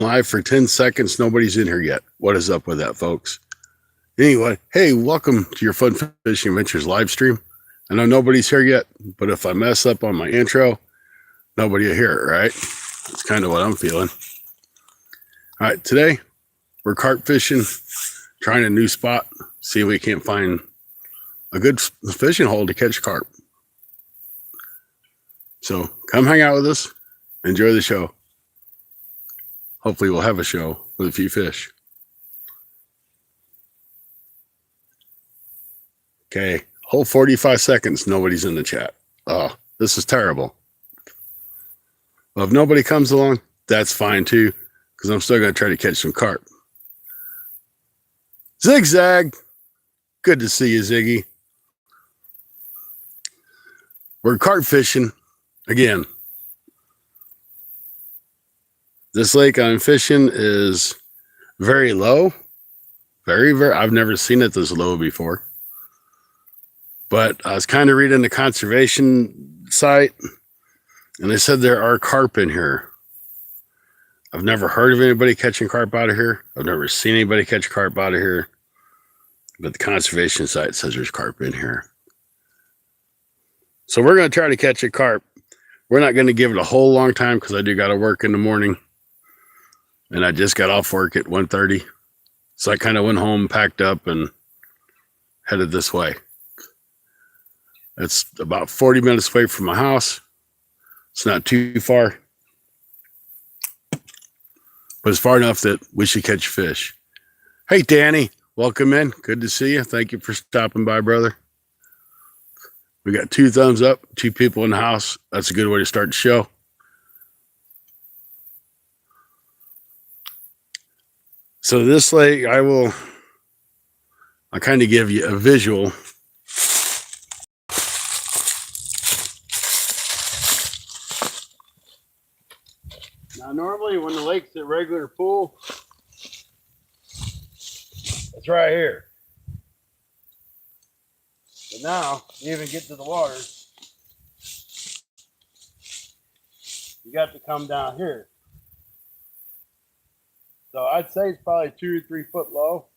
Live for 10 seconds. Nobody's in here yet. What is up with that, folks? Anyway, hey, welcome to your Fun Fishing Adventures live stream. I know nobody's here yet, but if I mess up on my intro, nobody will hear it, right? That's kind of what I'm feeling. All right, today we're carp fishing, trying a new spot, see if we can't find a good fishing hole to catch carp. So come hang out with us, enjoy the show. Hopefully we'll have a show with a few fish. Okay, whole 45 seconds, nobody's in the chat. Oh, this is terrible. Well, if nobody comes along, that's fine too, because I'm still going to try to catch some carp. Zigzag, good to see you, Ziggy. We're carp fishing again. This lake I'm fishing is very low. Very, I've never seen it this low before. But I was kind of reading the conservation site, and they said there are carp in here. I've never heard of anybody catching carp out of here. I've never seen anybody catch carp out of here. But the conservation site says there's carp in here. So we're going to try to catch a carp. We're not going to give it a whole long time because I do got to work in the morning. And I just got off work at 1:30. So I kind of went home, packed up, and headed this way. It's about 40 minutes away from my house. It's not too far. But it's far enough that we should catch fish. Hey, Danny, welcome in. Good to see you. Thank you for stopping by, brother. We got 2 thumbs up, 2 people in the house. That's a good way to start the show. So this lake, I'll kind of give you a visual. Now, normally when the lake's a regular pool, it's right here. But now, you even get to the water, you got to come down here. So I'd say it's probably 2 or 3 foot low.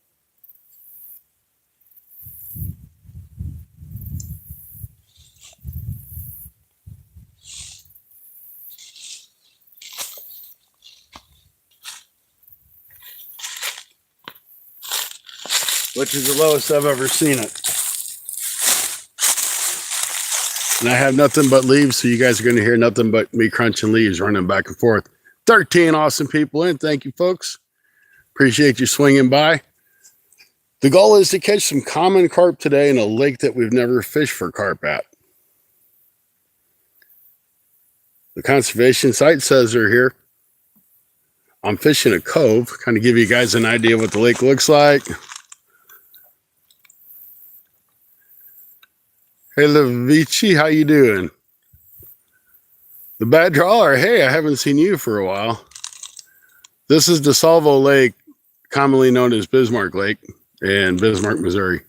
Which is the lowest I've ever seen it. And I have nothing but leaves, so you guys are going to hear nothing but me crunching leaves, running back and forth. 13 awesome people in. Thank you, folks. Appreciate you swinging by. The goal is to catch some common carp today in a lake that we've never fished for carp at. The conservation site says they're here. I'm fishing a cove, kind of give you guys an idea what the lake looks like. Hey, Levici, how you doing? The bad drawer, hey, I haven't seen you for a while. This is DeSalvo Lake, commonly known as Bismarck Lake in Bismarck, Missouri.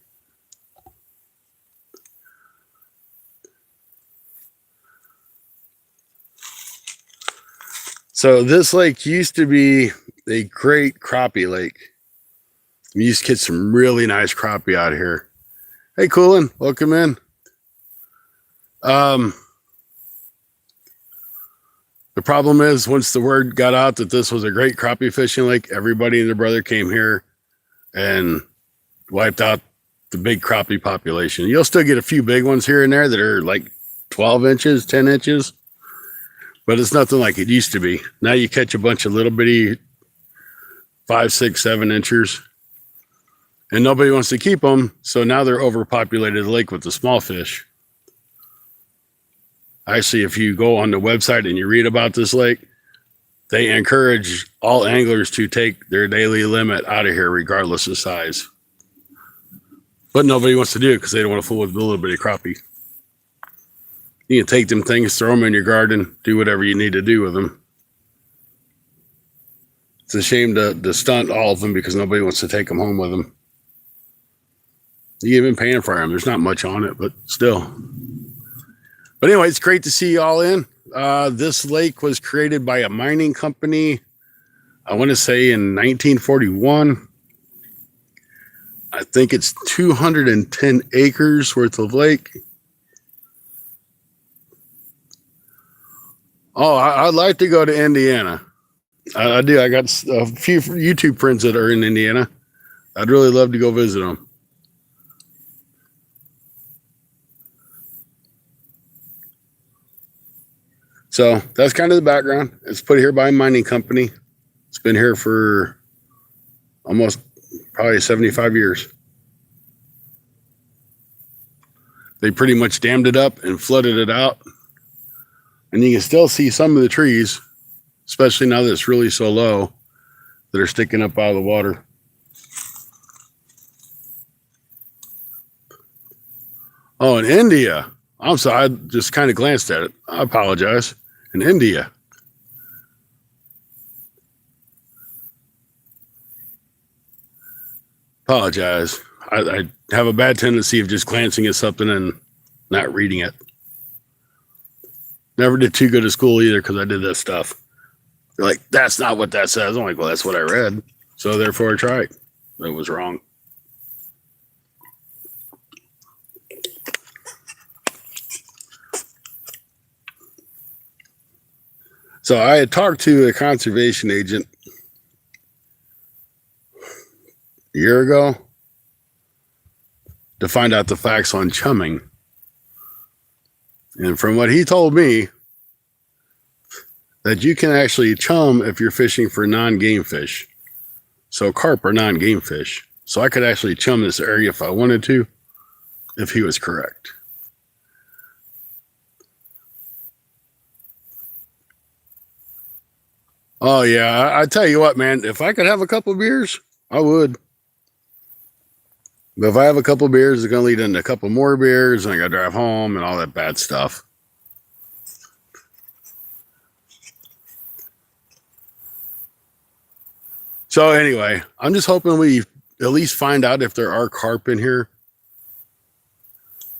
So this lake used to be a great crappie lake. We used to get some really nice crappie out of here. Hey, Coolin, welcome in. The problem is, once the word got out that this was a great crappie fishing lake, everybody and their brother came here and wiped out the big crappie population. You'll still get a few big ones here and there that are like 12 inches, 10 inches, but it's nothing like it used to be. Now you catch a bunch of little bitty 5, 6, 7 inchers, and nobody wants to keep them, so now they're overpopulated the lake with the small fish. Actually, if you go on the website and you read about this lake, they encourage all anglers to take their daily limit out of here, regardless of size. But nobody wants to do it because they don't want to fool with a little bitty crappie. You can take them things, throw them in your garden, do whatever you need to do with them. It's a shame to stunt all of them because nobody wants to take them home with them. You've been paying for them. There's not much on it, but still. But anyway, it's great to see you all in. This lake was created by a mining company I want to say in 1941. I think it's 210 acres worth of lake. Oh, I'd like to go to Indiana. I do. I got a few YouTube friends that are in Indiana. I'd really love to go visit them. So that's kind of the background. It's put here by a mining company. It's been here for almost probably 75 years. They pretty much dammed it up and flooded it out. And you can still see some of the trees, especially now that it's really so low, that are sticking up out of the water. Oh, in India. I'm sorry, I just kind of glanced at it. I apologize. In India. Apologize. I have a bad tendency of just glancing at something and not reading it. Never did too good at school either because I did this stuff. They're like, that's not what that says. I'm like, well, that's what I read. So therefore I tried. It was wrong. So I had talked to a conservation agent a year ago to find out the facts on chumming. And from what he told me, that you can actually chum if you're fishing for non-game fish. So carp are non-game fish. So I could actually chum this area if I wanted to, if he was correct. Oh yeah, I tell you what, man, if I could have a couple of beers, I would. But if I have a couple of beers, it's going to lead into a couple more beers, and I got to drive home and all that bad stuff. So anyway, I'm just hoping we at least find out if there are carp in here.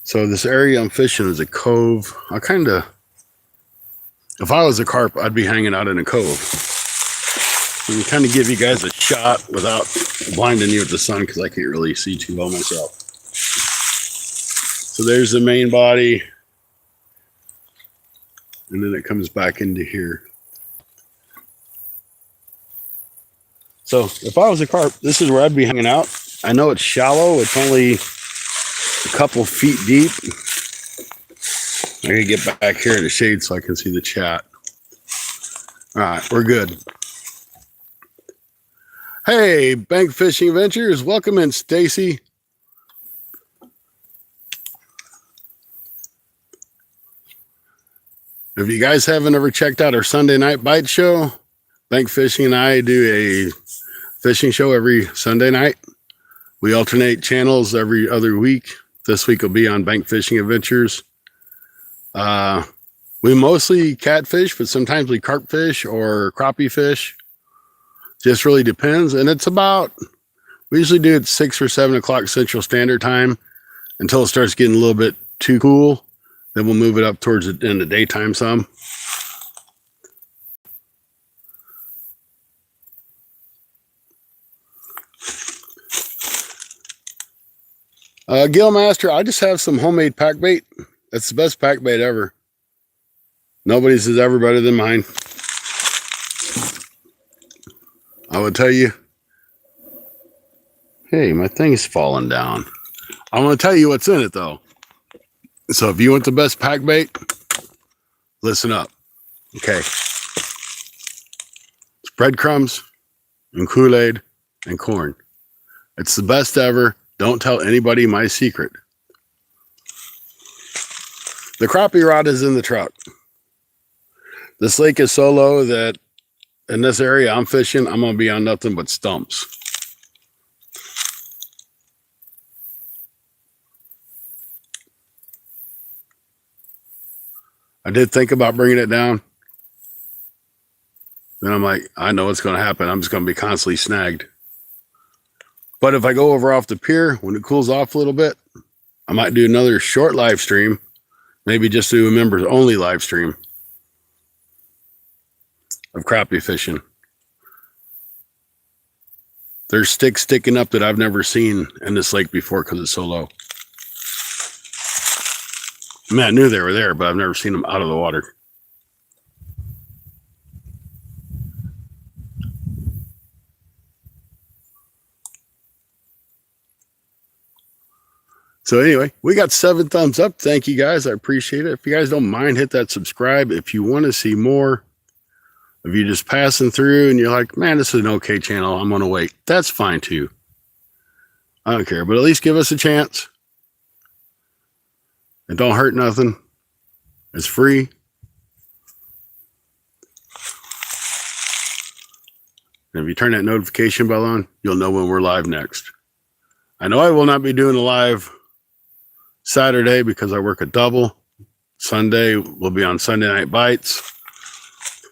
So this area I'm fishing is a cove. If I was a carp, I'd be hanging out in a cove. And kind of give you guys a shot without blinding you with the sun because I can't really see too well myself. So there's the main body. And then it comes back into here. So if I was a carp, this is where I'd be hanging out. I know it's shallow. It's only a couple feet deep. I gotta get back here in the shade so I can see the chat. All right, we're good. Hey, Bank Fishing Ventures, welcome in, Stacy. If you guys haven't ever checked out our Sunday night bite show, Bank Fishing and I do a fishing show every Sunday night. We alternate channels every other week. This week will be on Bank Fishing Adventures. We mostly catfish, but sometimes we carp fish or crappie fish. Just really depends. And it's we usually do it 6 or 7 o'clock Central Standard Time until it starts getting a little bit too cool. Then we'll move it up towards in the daytime some. Gill Master, I just have some homemade pack bait. That's the best pack bait ever. Nobody's is ever better than mine. I would tell you, hey, my thing's falling down. I want to tell you what's in it though. So if you want the best pack bait, listen up. Okay. It's breadcrumbs and Kool-Aid and corn. It's the best ever. Don't tell anybody my secret. The crappie rod is in the truck. This lake is so low that in this area I'm fishing, I'm going to be on nothing but stumps. I did think about bringing it down. Then I'm like, I know what's going to happen. I'm just going to be constantly snagged. But if I go over off the pier, when it cools off a little bit, I might do another short live stream. Maybe just do a members only live stream of crappie fishing. There's sticks sticking up that I've never seen in this lake before because it's so low. I mean, I knew they were there, but I've never seen them out of the water. So anyway, we got 7 thumbs up. Thank you guys. I appreciate it. If you guys don't mind, hit that subscribe. If you want to see more, if you're just passing through and you're like, man, this is an okay channel, I'm going to wait. That's fine too. I don't care, but at least give us a chance. It don't hurt nothing. It's free. And if you turn that notification bell on, you'll know when we're live next. I know I will not be doing a live Saturday because I work a double. Sunday will be on Sunday Night Bites.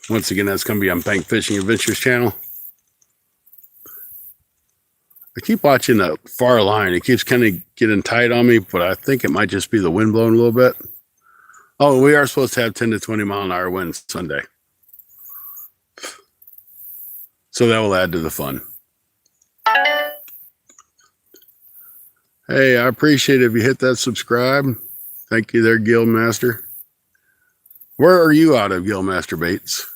Once again, that's going to be on Bank Fishing Adventures channel. I keep watching that far line. It keeps kind of getting tight on me, but I think it might just be the wind blowing a little bit. Oh, we are supposed to have 10 to 20 mile an hour winds Sunday. So that will add to the fun. Hey, I appreciate it if you hit that subscribe. Thank you there, Guildmaster. Where are you out of, Guildmaster Baits?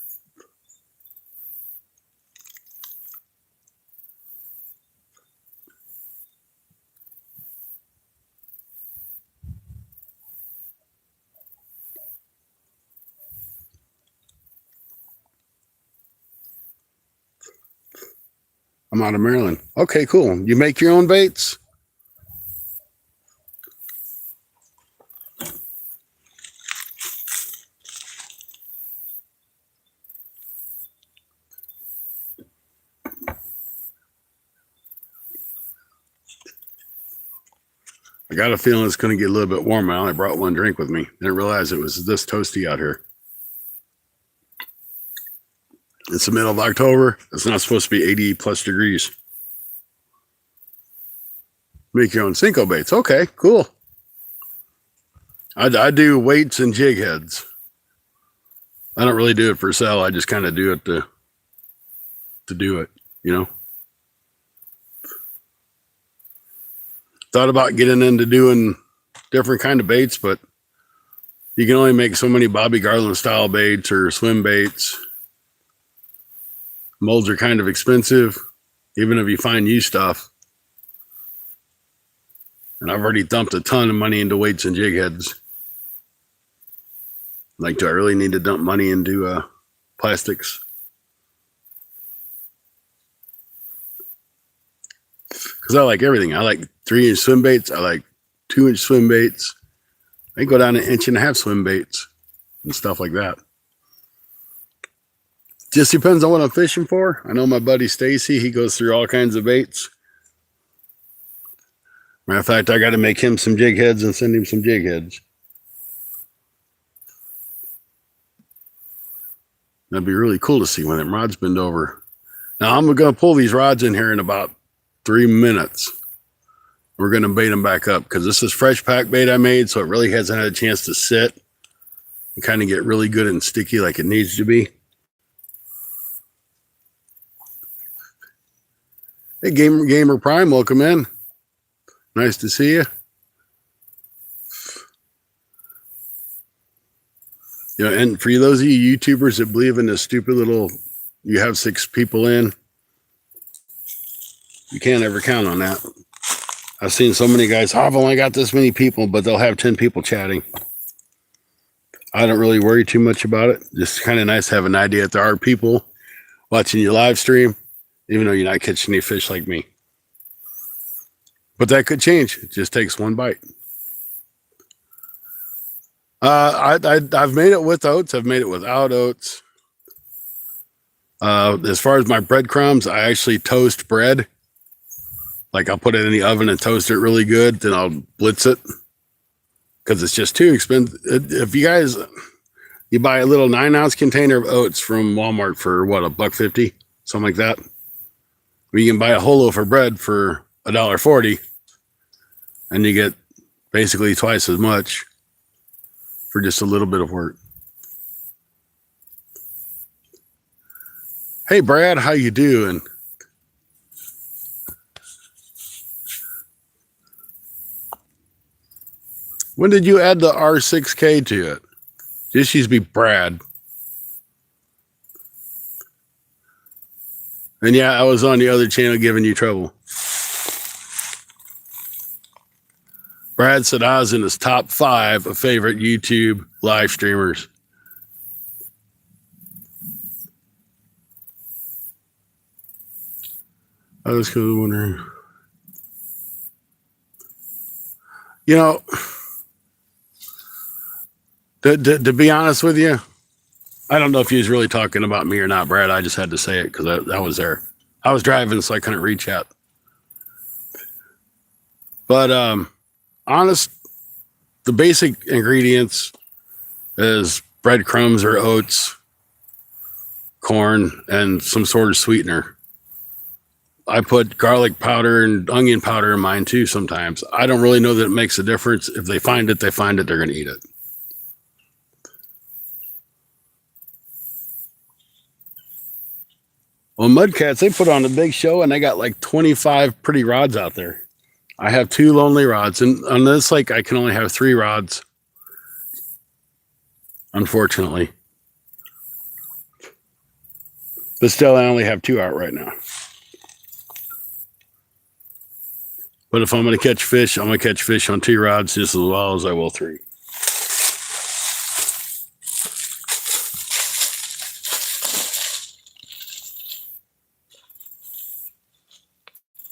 I'm out of Maryland. Okay, cool. You make your own baits? I got a feeling it's going to get a little bit warmer. I only brought one drink with me. Didn't realize it was this toasty out here. It's the middle of October. It's not supposed to be 80 plus degrees. Make your own Cinco baits. Okay, cool. I do weights and jig heads. I don't really do it for sale. I just kind of do it to do it, you know. Thought about getting into doing different kind of baits, but you can only make so many Bobby Garland style baits or swim baits. Molds are kind of expensive, even if you find used stuff. And I've already dumped a ton of money into weights and jig heads. Like, do I really need to dump money into plastics? Because I like everything. I like 3-inch swim baits. I like 2-inch swim baits. I go down 1.5 inch swim baits and stuff like that. Just depends on what I'm fishing for. I know my buddy Stacy, he goes through all kinds of baits. Matter of fact, I got to make him some jig heads and send him some jig heads. That'd be really cool to see when them rods bend over. Now, I'm going to pull these rods in here in about 3 minutes. We're going to bait them back up because this is fresh pack bait I made, so it really hasn't had a chance to sit and kind of get really good and sticky like it needs to be. Hey, Gamer Prime, welcome in. Nice to see you. You know, and for those of you YouTubers that believe in this stupid little, you have 6 people in, you can't ever count on that. I've seen so many guys, oh, I've only got this many people, but they'll have 10 people chatting. I don't really worry too much about it. Just kind of nice to have an idea that there are people watching your live stream, even though you're not catching any fish like me. But that could change. It just takes one bite. I've made it with oats. I've made it without oats. As far as my breadcrumbs, I actually toast bread. Like, I'll put it in the oven and toast it really good. Then I'll blitz it because it's just too expensive. If you guys, you buy a little 9-ounce container of oats from Walmart for what, $1.50, something like that. Or you can buy a whole loaf of bread for $1.40, and you get basically twice as much for just a little bit of work. Hey Brad, how you doing? When did you add the R6K to it? This used to be Brad. And yeah, I was on the other channel giving you trouble. Brad said I was in his top 5 of favorite YouTube live streamers. I was kind of wondering. You know, to be honest with you, I don't know if he was really talking about me or not, Brad. I just had to say it because I was there. I was driving, so I couldn't reach out. But honest, the basic ingredients is breadcrumbs or oats, corn, and some sort of sweetener. I put garlic powder and onion powder in mine too sometimes. I don't really know that it makes a difference. If they find it, they find it. They're going to eat it. Well, Mudcats, they put on a big show and they got like 25 pretty rods out there. I have 2 lonely rods, and on this lake, I can only have 3 rods, unfortunately. But still, I only have 2 out right now. But if I'm going to catch fish, I'm going to catch fish on 2 rods just as well as I will 3.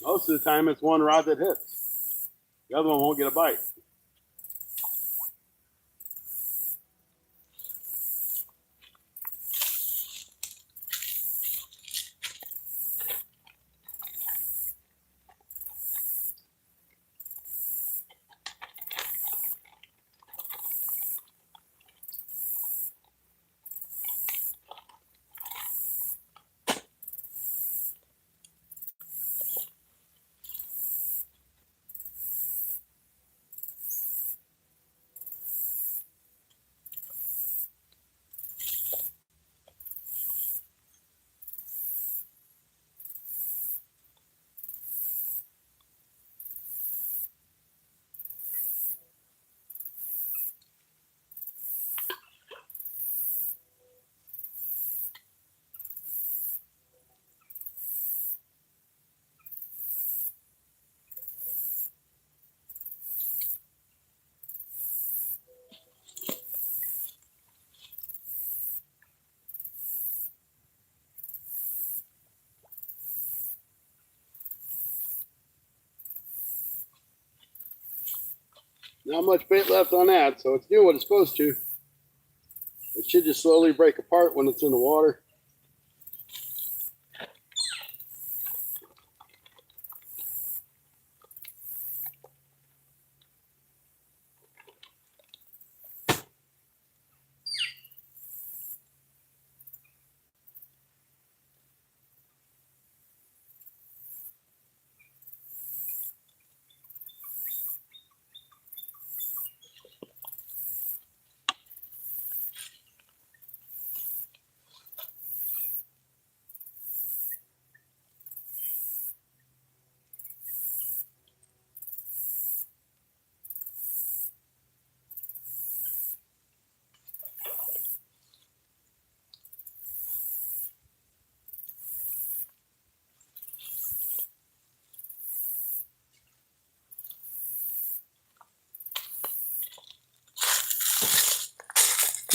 Most of the time, it's 1 rod that hits. The other one won't get a bite. Not much bait left on that, so it's doing what it's supposed to. It should just slowly break apart when it's in the water.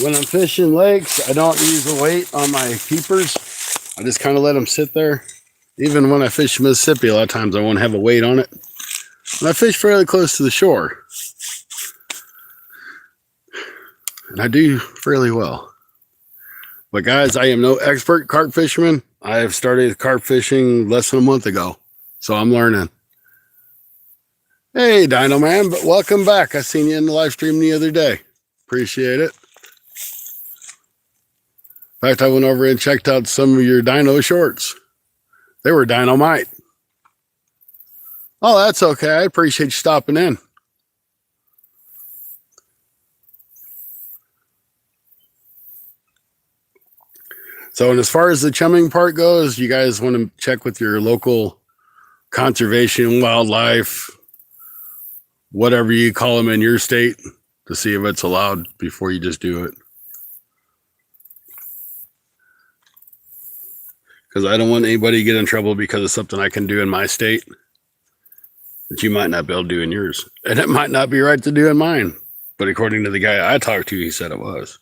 When I'm fishing lakes, I don't use a weight on my keepers. I just kind of let them sit there. Even when I fish Mississippi, a lot of times I won't have a weight on it. And I fish fairly close to the shore. And I do fairly well. But guys, I am no expert carp fisherman. I have started carp fishing less than a month ago. So I'm learning. Hey, Dino Man, but welcome back. I seen you in the live stream the other day. Appreciate it. In fact, I went over and checked out some of your dino shorts. They were dynamite. Oh, that's okay. I appreciate you stopping in. So, and as far as the chumming part goes, you guys want to check with your local conservation, wildlife, whatever you call them in your state. to see if it's allowed before you just do it. Because I don't want anybody to get in trouble because of something I can do in my state that you might not be able to do in yours. And it might not be right to do in mine. But according to the guy I talked to, he said it was.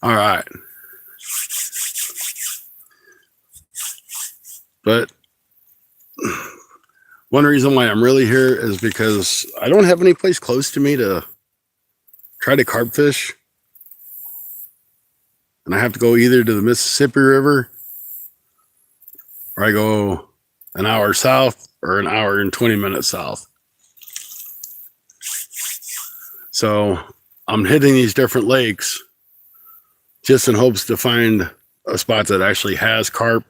All right. But one reason why I'm really here is because I don't have any place close to me to try to carp fish. And I have to go either to the Mississippi River, or I go an hour south, or an hour and 20 minutes south. So I'm hitting these different lakes just in hopes to find a spot that actually has carp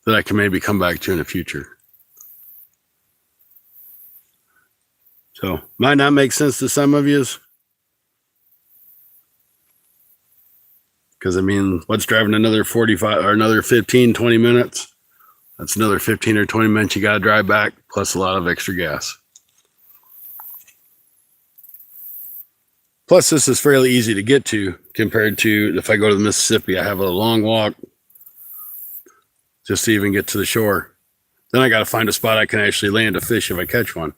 that I can maybe come back to in the future. So might not make sense to some of you, because I mean, what's driving another 45 or another 15, 20 minutes? That's another 15 or 20 minutes you got to drive back, plus a lot of extra gas. Plus, this is fairly easy to get to compared to if I go to the Mississippi. I have a long walk just to even get to the shore. Then I got to find a spot I can actually land a fish if I catch one,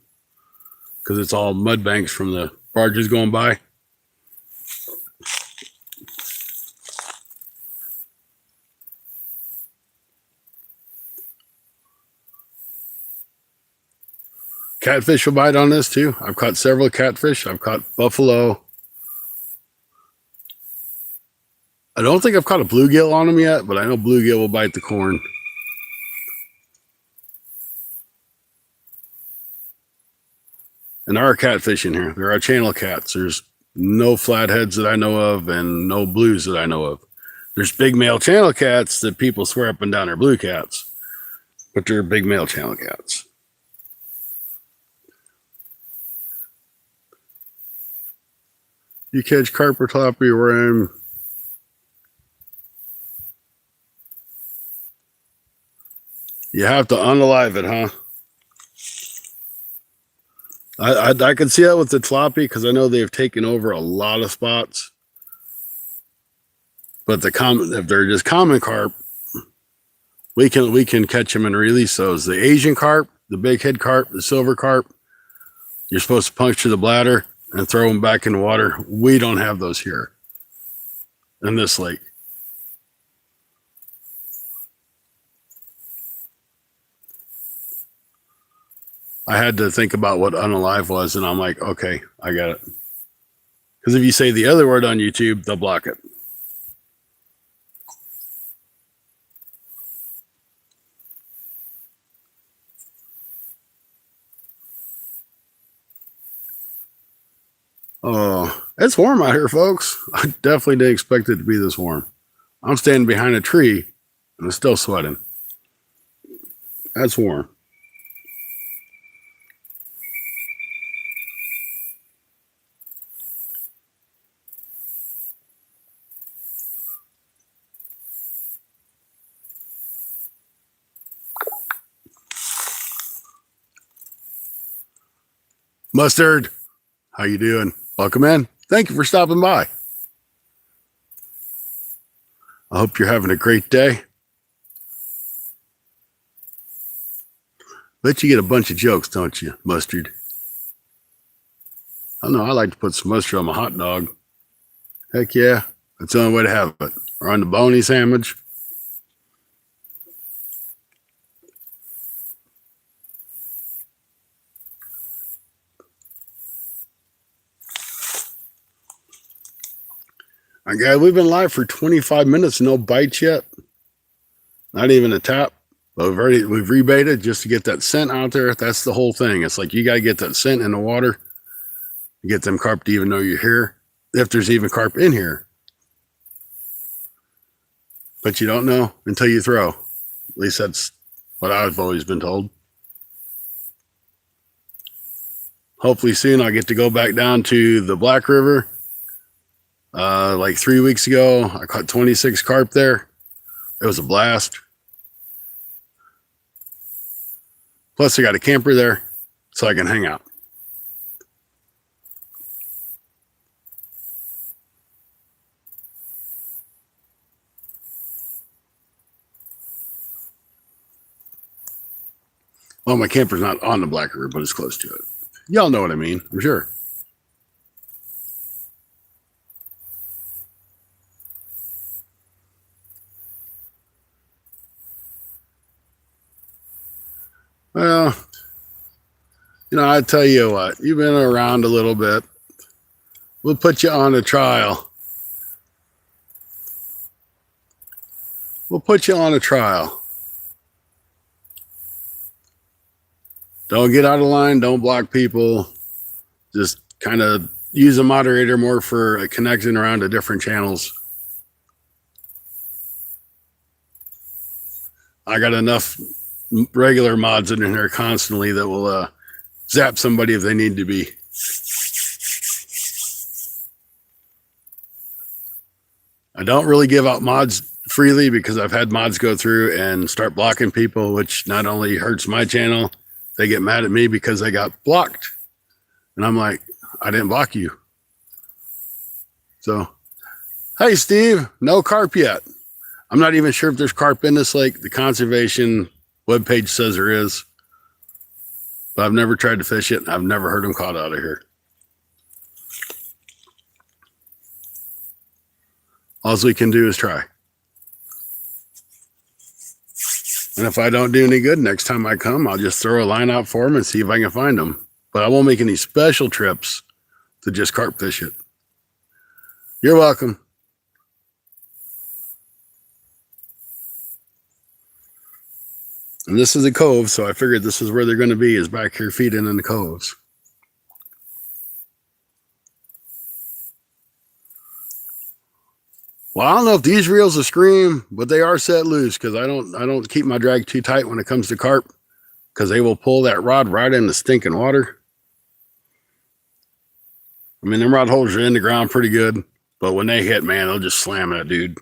because it's all mud banks from the barges going by. Catfish will bite on this too. I've caught several catfish. I've caught buffalo. I don't think I've caught a bluegill on them yet, but I know bluegill will bite the corn. And there are catfish in here. There are channel cats. There's no flatheads that I know of and no blues that I know of. There's big male channel cats that people swear up and down are blue cats, but they're big male channel cats. You catch carp or tilapia where I'm. You have to unalive it, huh? I can see that with the tilapia because I know they've taken over a lot of spots. But if they're just common carp, we can catch them and release those. The Asian carp, the big head carp, the silver carp, you're supposed to puncture the bladder and throw them back in the water. We don't have those here in this lake. I had to think about what unalive was, and I'm like, okay, I got it. Because if you say the other word on YouTube, they'll block it. Oh, it's warm out here, folks. I definitely didn't expect it to be this warm. I'm standing behind a tree, and it's still sweating. That's warm. Mustard, how you doing? Welcome in. Thank you for stopping by. I hope you're having a great day. Bet you get a bunch of jokes, don't you, Mustard? I don't know. I like to put some mustard on my hot dog. Heck yeah. That's the only way to have it. Or on the bologna sandwich. All right, guys, we've been live for 25 minutes. No bites yet. Not even a tap. But we've rebaited just to get that scent out there. That's the whole thing. It's like you got to get that scent in the water to get them carp to even know you're here. If there's even carp in here. But you don't know until you throw. At least that's what I've always been told. Hopefully soon I'll get to go back down to the Black River. Like 3 weeks ago, I caught 26 carp there. It was a blast. Plus I got a camper there so I can hang out. Well, my camper's not on the Black River, but it's close to it. Y'all know what I mean, I'm sure. Well, I tell you what, you've been around a little bit. We'll put you on a trial. We'll put you on a trial. Don't get out of line. Don't block people. Just kind of use a moderator more for connecting around to different channels. I got enough regular mods in here constantly that will zap somebody if they need to be. I don't really give out mods freely because I've had mods go through and start blocking people, which not only hurts my channel, they get mad at me because they got blocked. And I'm like, I didn't block you. So, hey, Steve, no carp yet. I'm not even sure if there's carp in this lake. The conservation webpage says there is. But I've never tried to fish it. I've never heard them caught out of here. All we can do is try. And if I don't do any good, next time I come, I'll just throw a line out for them and see if I can find them. But I won't make any special trips to just carp fish it. You're welcome. And this is a cove, so I figured this is where they're going to be, is back here feeding in the coves. Well, I don't know if these reels will scream, but they are set loose because I don't keep my drag too tight when it comes to carp, because they will pull that rod right in the stinking water. I mean, them rod holders are in the ground pretty good, but when they hit, man, they'll just slam that dude.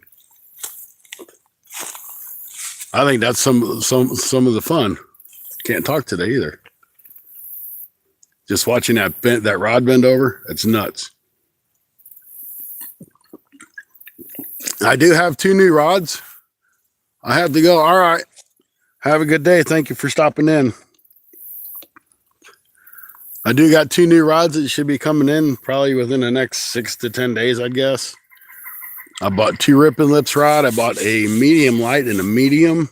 I think that's some of the fun. Can't talk today either. Just watching that rod bend over, it's nuts. I do have 2 new rods. I have to go. All right. Have a good day. Thank you for stopping in. I do got 2 new rods that should be coming in probably within the next 6 to 10 days, I guess. I bought 2 Rip and Lips rod. I bought a medium light and a medium.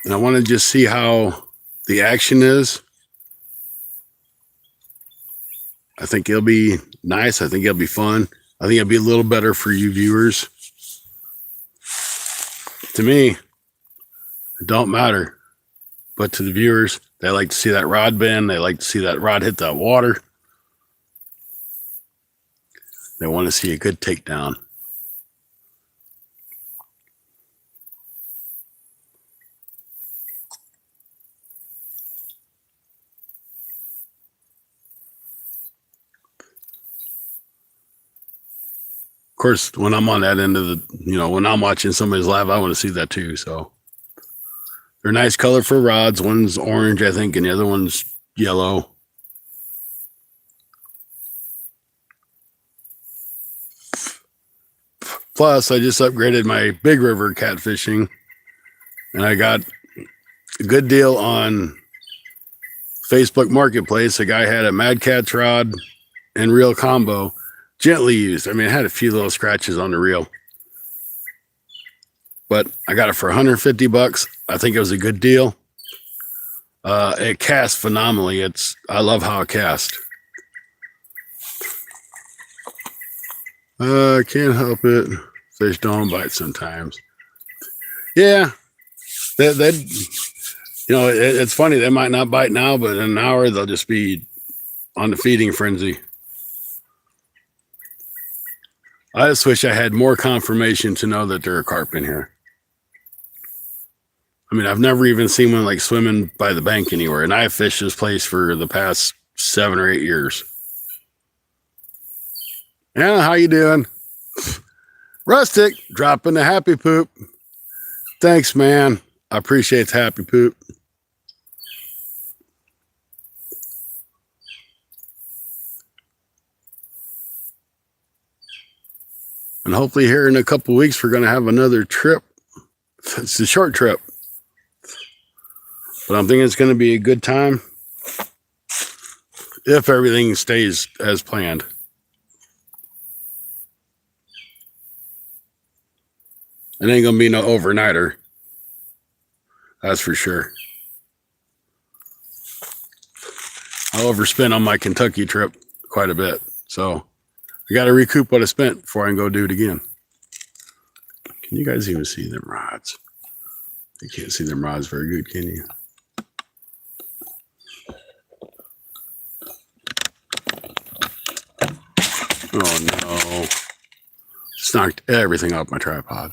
And I want to just see how the action is. I think it'll be nice. I think it'll be fun. I think it'll be a little better for you viewers. To me, it don't matter. But to the viewers, they like to see that rod bend. They like to see that rod hit that water. They want to see a good takedown. Of course, when I'm on that end of the, when I'm watching somebody's live, I want to see that too. So they're nice colorful rods. One's orange, I think, and the other one's yellow. Plus, I just upgraded my Big River catfishing, and I got a good deal on Facebook Marketplace. A guy had a Mad Cat's rod and reel combo. Gently used. I mean, it had a few little scratches on the reel, but I got it for 150 bucks. I think it was a good deal. It casts phenomenally. I love how it casts. I can't help it. Fish don't bite sometimes. Yeah, it's funny. They might not bite now, but in an hour they'll just be on the feeding frenzy. I just wish I had more confirmation to know that there are carp in here. I mean, I've never even seen one like swimming by the bank anywhere. And I have fished this place for the past 7 or 8 years. Yeah, how you doing? Rustic, dropping the happy poop. Thanks, man. I appreciate the happy poop. And hopefully here in a couple weeks, we're going to have another trip. It's a short trip. But I'm thinking it's going to be a good time if everything stays as planned. It ain't going to be no overnighter. That's for sure. I overspent on my Kentucky trip quite a bit. So I got to recoup what I spent before I can go do it again. Can you guys even see them rods? You can't see them rods very good, can you? Oh no. Just knocked everything off my tripod.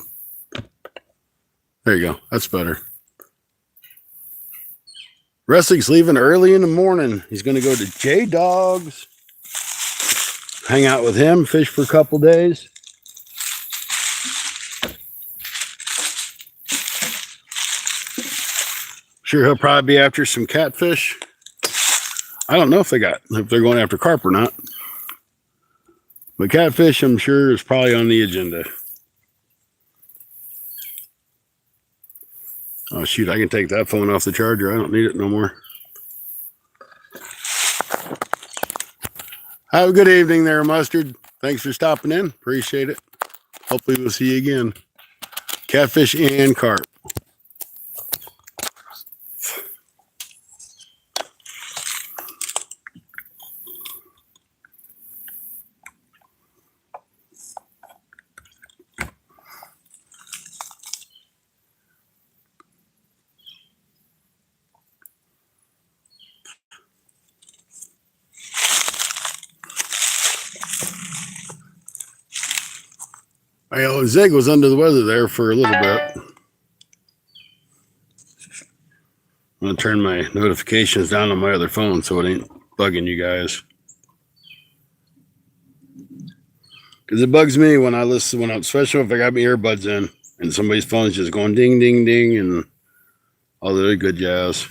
There you go. That's better. Rustic's leaving early in the morning. He's going to go to J-Dog's. Hang out with him, fish for a couple days. Sure, he'll probably be after some catfish. I don't know if they're going after carp or not. But catfish, I'm sure, is probably on the agenda. Oh, shoot, I can take that phone off the charger. I don't need it no more. Have a good evening there, Mustard. Thanks for stopping in. Appreciate it. Hopefully we'll see you again. Catfish and carp. Well, Zig was under the weather there for a little bit. I'm going to turn my notifications down on my other phone so it ain't bugging you guys. Because it bugs me when I listen, especially if I got my earbuds in and somebody's phone's just going ding, ding, ding, and all the other good jazz.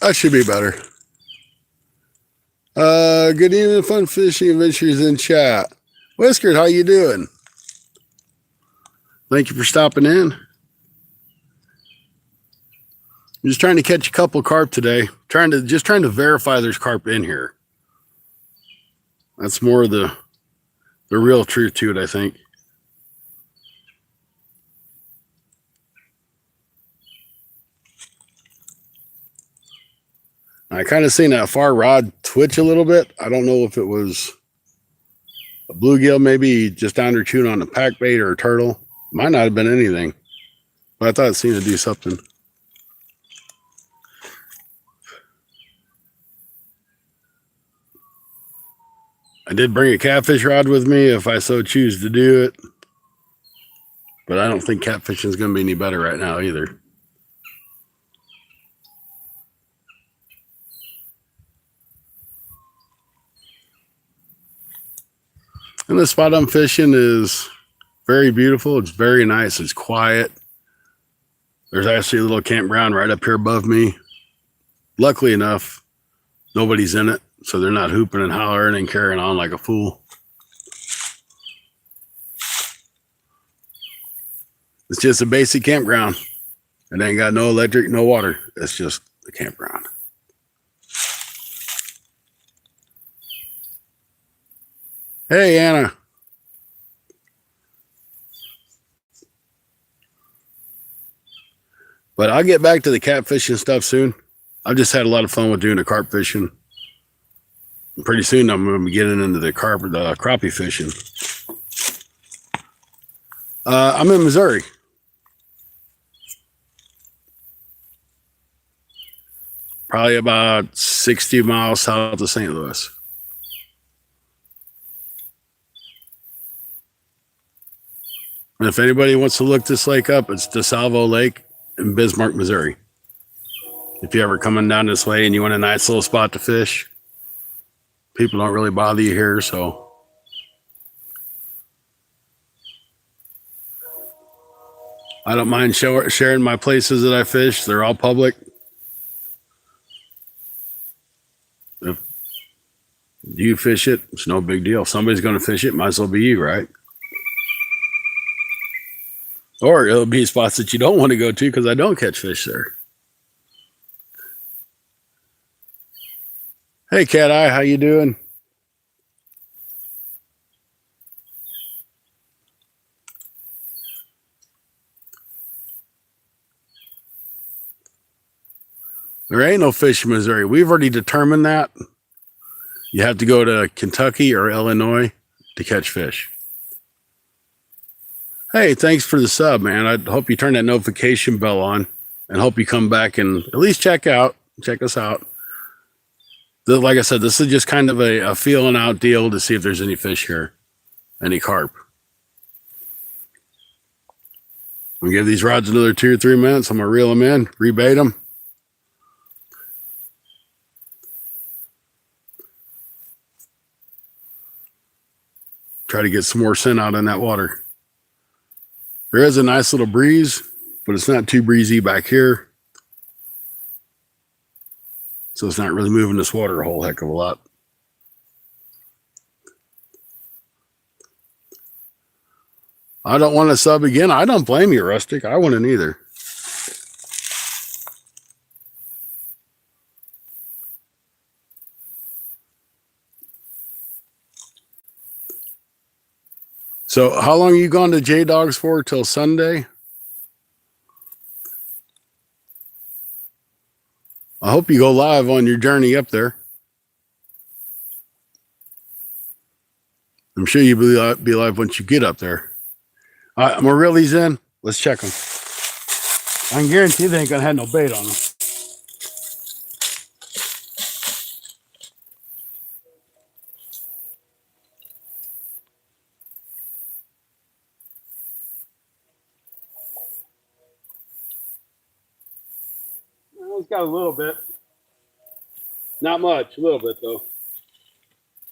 That should be better. Good evening, fun fishing adventures in chat. Whiskers, how you doing? Thank you for stopping in. I'm just trying to catch a couple carp today. Trying to verify there's carp in here. That's more the real truth to it, I think. I kind of seen that far rod twitch a little bit. I don't know if it was a bluegill, maybe just down there chewing on a pack bait or a turtle. Might not have been anything, but I thought it seemed to do something. I did bring a catfish rod with me if I so choose to do it, but I don't think catfishing is going to be any better right now either. And the spot I'm fishing is very beautiful. It's very nice. It's quiet. There's actually a little campground right up here above me. Luckily enough, nobody's in it, so they're not hooping and hollering and carrying on like a fool. It's just a basic campground. It ain't got no electric, no water. It's just a campground. Hey, Anna. But I'll get back to the catfishing stuff soon. I've just had a lot of fun with doing the carp fishing. And pretty soon I'm going to be getting into the crappie fishing. I'm in Missouri. Probably about 60 miles south of St. Louis. And if anybody wants to look this lake up, it's DeSalvo Lake in Bismarck, Missouri. If you're ever coming down this way and you want a nice little spot to fish, people don't really bother you here, so I don't mind sharing my places that I fish. They're all public. If you fish it, it's no big deal. If somebody's going to fish it, might as well be you, right? Or it'll be spots that you don't want to go to because I don't catch fish there. Hey, Cat Eye, how you doing? There ain't no fish in Missouri. We've already determined that. You have to go to Kentucky or Illinois to catch fish. Hey, thanks for the sub, man. I hope you turn that notification bell on and hope you come back and at least check us out. Like I said, this is just kind of a feeling out deal to see if there's any fish here, any carp. We give these rods another 2 or 3 minutes. I'm going to reel them in, rebait them. Try to get some more scent out in that water. There is a nice little breeze, but it's not too breezy back here. So it's not really moving this water a whole heck of a lot. I don't want to sub again. I don't blame you, Rustic. I wouldn't either. So how long are you going to J-Dogs for? Till Sunday? I hope you go live on your journey up there. I'm sure you'll be live once you get up there. All right, I'm going to reel these in. Let's check them. I can guarantee they ain't going to have no bait on them. Well, it's got a little bit. Not much, a little bit though.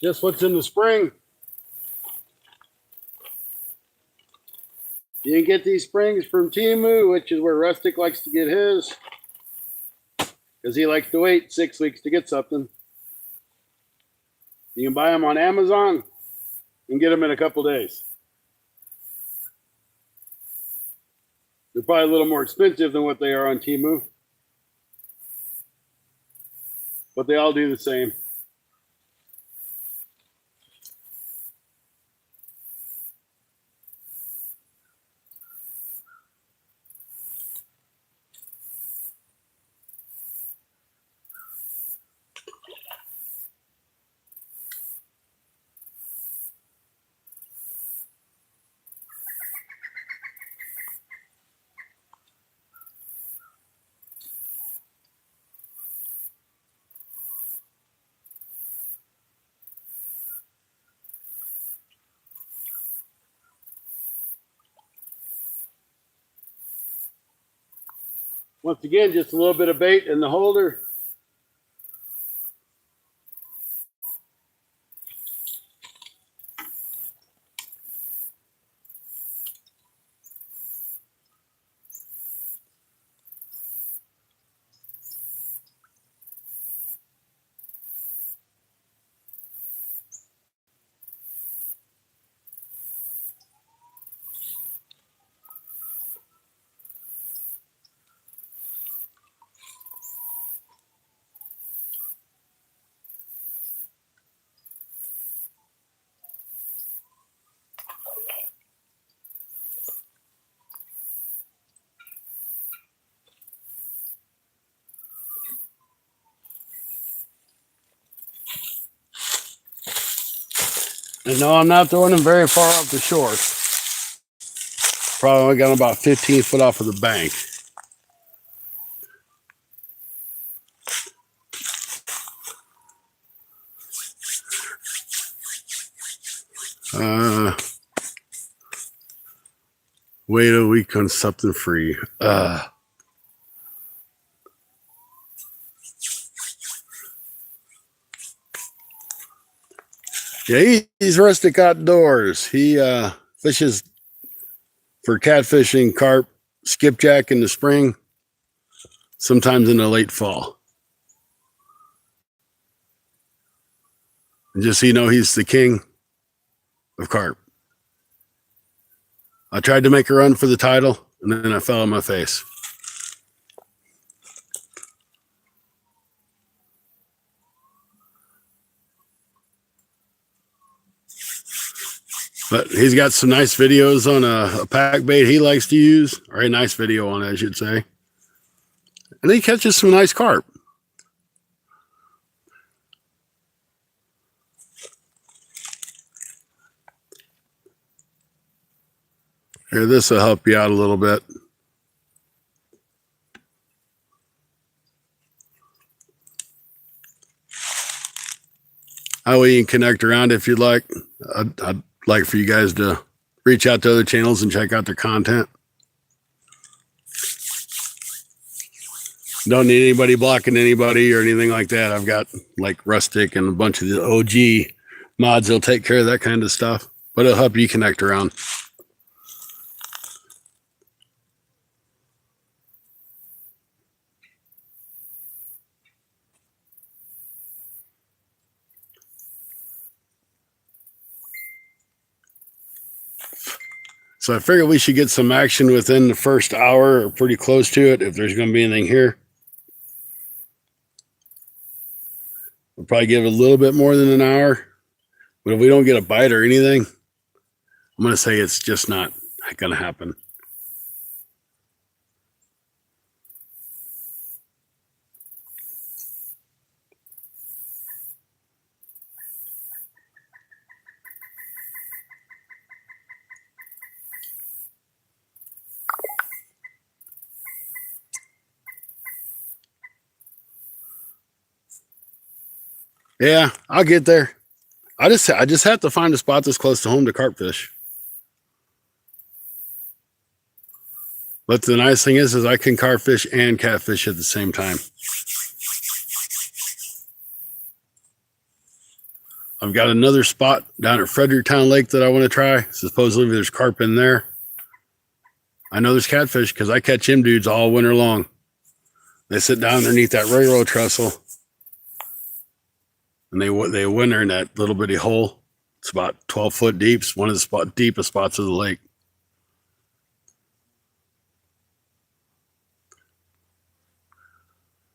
Just what's in the spring. You can get these springs from Temu, which is where Rustic likes to get his, because he likes to wait 6 weeks to get something. You can buy them on Amazon and get them in a couple days. They're probably a little more expensive than what they are on Temu, but they all do the same. Once again, just a little bit of bait in the holder. And no, I'm not throwing them very far off the shore. Probably only got them about 15 foot off of the bank. Wait a week on something free. Yeah, he's Rustic Outdoors. He fishes for catfishing, carp, skipjack in the spring, sometimes in the late fall. And just so you know, he's the king of carp. I tried to make a run for the title, and then I fell on my face. But he's got some nice videos on a pack bait he likes to use, or a nice video on it, I should say. And he catches some nice carp. Here, this will help you out a little bit. That way you can connect around if you'd like. I'd like for you guys to reach out to other channels and check out their content. Don't need anybody blocking anybody or anything like that. I've got like Rustic and a bunch of the OG mods that'll take care of that kind of stuff, but it'll help you connect around. So I figured we should get some action within the first hour or pretty close to it if there's going to be anything here. We'll probably give it a little bit more than an hour. But if we don't get a bite or anything, I'm going to say it's just not going to happen. Yeah, I'll get there. I just have to find a spot that's close to home to carp fish. But the nice thing is I can carp fish and catfish at the same time. I've got another spot down at Fredericktown Lake that I want to try. Supposedly there's carp in there. I know there's catfish because I catch them dudes all winter long. They sit down underneath that railroad trestle. And they winter in that little bitty hole. It's about 12 foot deep. It's one of the deepest spots of the lake.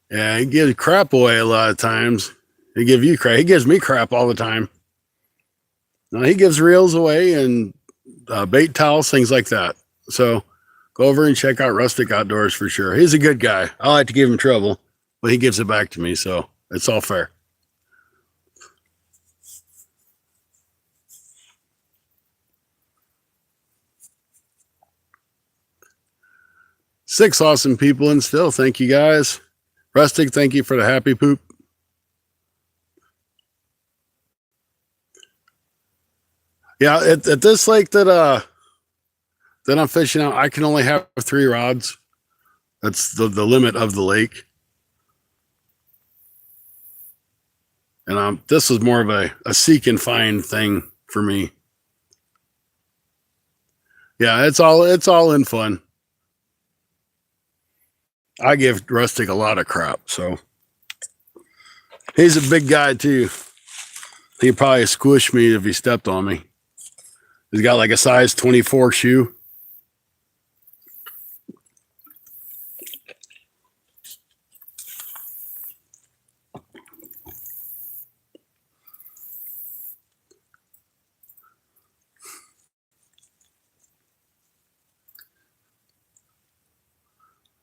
Yeah, he gives crap away a lot of times. He gives you crap. He gives me crap all the time. No, he gives reels away and bait towels, things like that. So go over and check out Rustic Outdoors for sure. He's a good guy. I like to give him trouble, but he gives it back to me, so it's all fair. Six awesome people and still, thank you guys. Rustic, thank you for the happy poop. Yeah, at this lake that I'm fishing out, I can only have 3 rods. That's the limit of the lake. And this is more of a seek and find thing for me. Yeah, it's all in fun. I give Rustic a lot of crap, so he's a big guy too. He'd probably squish me if he stepped on me. He's got like a size 24 shoe.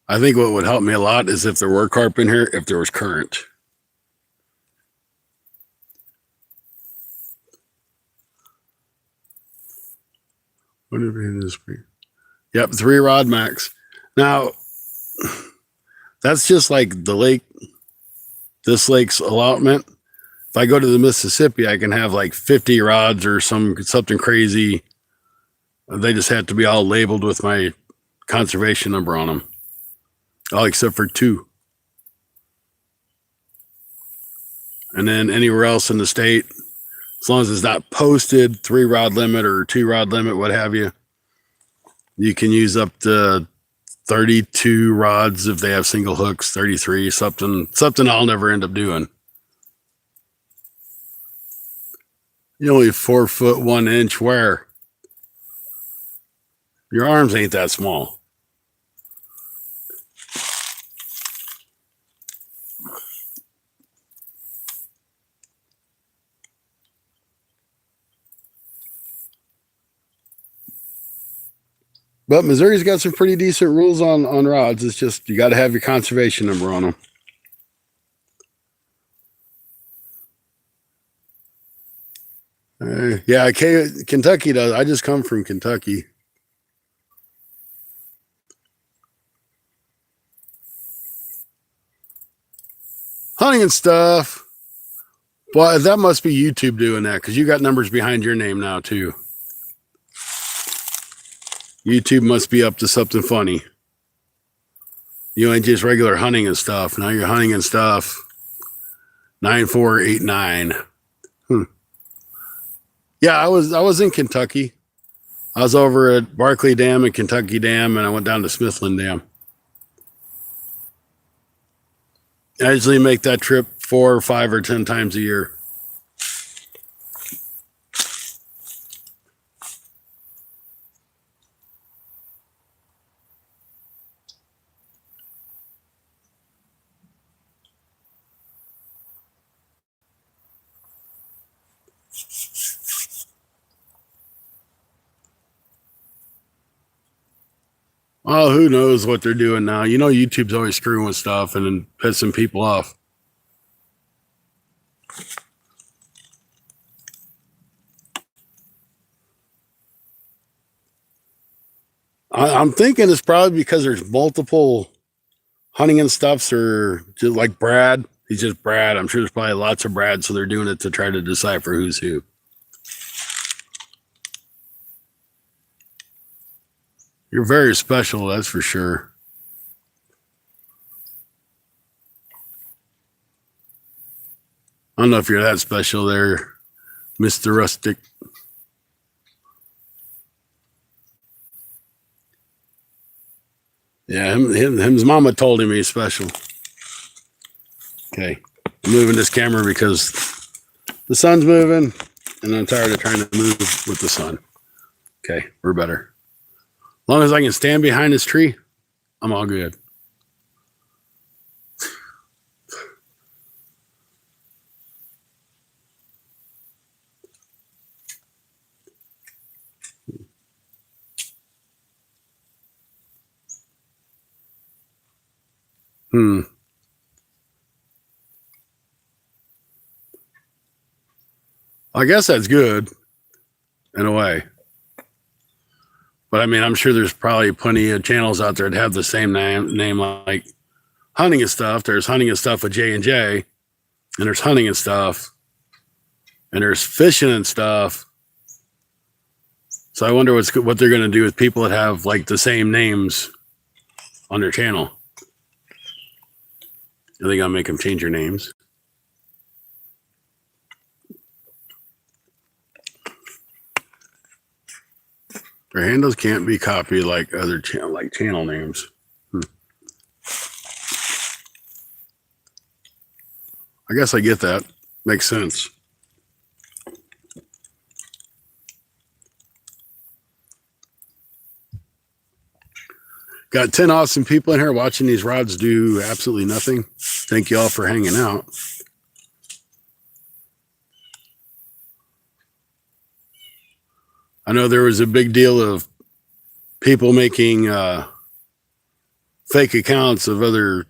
I think what would help me a lot is if there were carp in here, if there was current. What did we in this week? Yep, 3 rod max. Now, that's just like the lake, this lake's allotment. If I go to the Mississippi, I can have like 50 rods or something crazy. They just have to be all labeled with my conservation number on them. All except for 2. And then anywhere else in the state, as long as it's not posted 3-rod limit or 2-rod limit, what have you, you can use up to 32 rods if they have single hooks, 33, something I'll never end up doing. You're only 4 foot 1 inch where your arms ain't that small. But Missouri's got some pretty decent rules on rods. It's just you got to have your conservation number on them. Yeah, Kentucky does. I just come from Kentucky. Hunting and stuff. Well, that must be YouTube doing that because you got numbers behind your name now too. YouTube must be up to something funny. You ain't just regular hunting and stuff. Now you're hunting and stuff. 9489. Yeah, I was in Kentucky. I was over at Barkley Dam and Kentucky Dam, and I went down to Smithland Dam. I usually make that trip 4 or 5 or 10 times a year. Oh, who knows what they're doing now? You know, YouTube's always screwing with stuff and then pissing people off. I'm thinking it's probably because there's multiple hunting and stuffs, or just like Brad. He's just Brad. I'm sure there's probably lots of Brad, so they're doing it to try to decipher who's who. You're very special, that's for sure. I don't know if you're that special there, Mr. Rustic. Yeah, his mama told him he's special. Okay, I'm moving this camera because the sun's moving, and I'm tired of trying to move with the sun. Okay, we're better. As long as I can stand behind this tree, I'm all good. I guess that's good in a way. But I mean, I'm sure there's probably plenty of channels out there that have the same name like hunting and stuff. There's hunting and stuff with J&J, and there's hunting and stuff, and there's fishing and stuff. So I wonder what they're going to do with people that have like the same names on their channel. Are they going to make them change their names? Their handles can't be copied like other channel names. I guess I get that. Makes sense. Got 10 awesome people in here watching these rods do absolutely nothing. Thank you all for hanging out. I know there was a big deal of people making fake accounts of other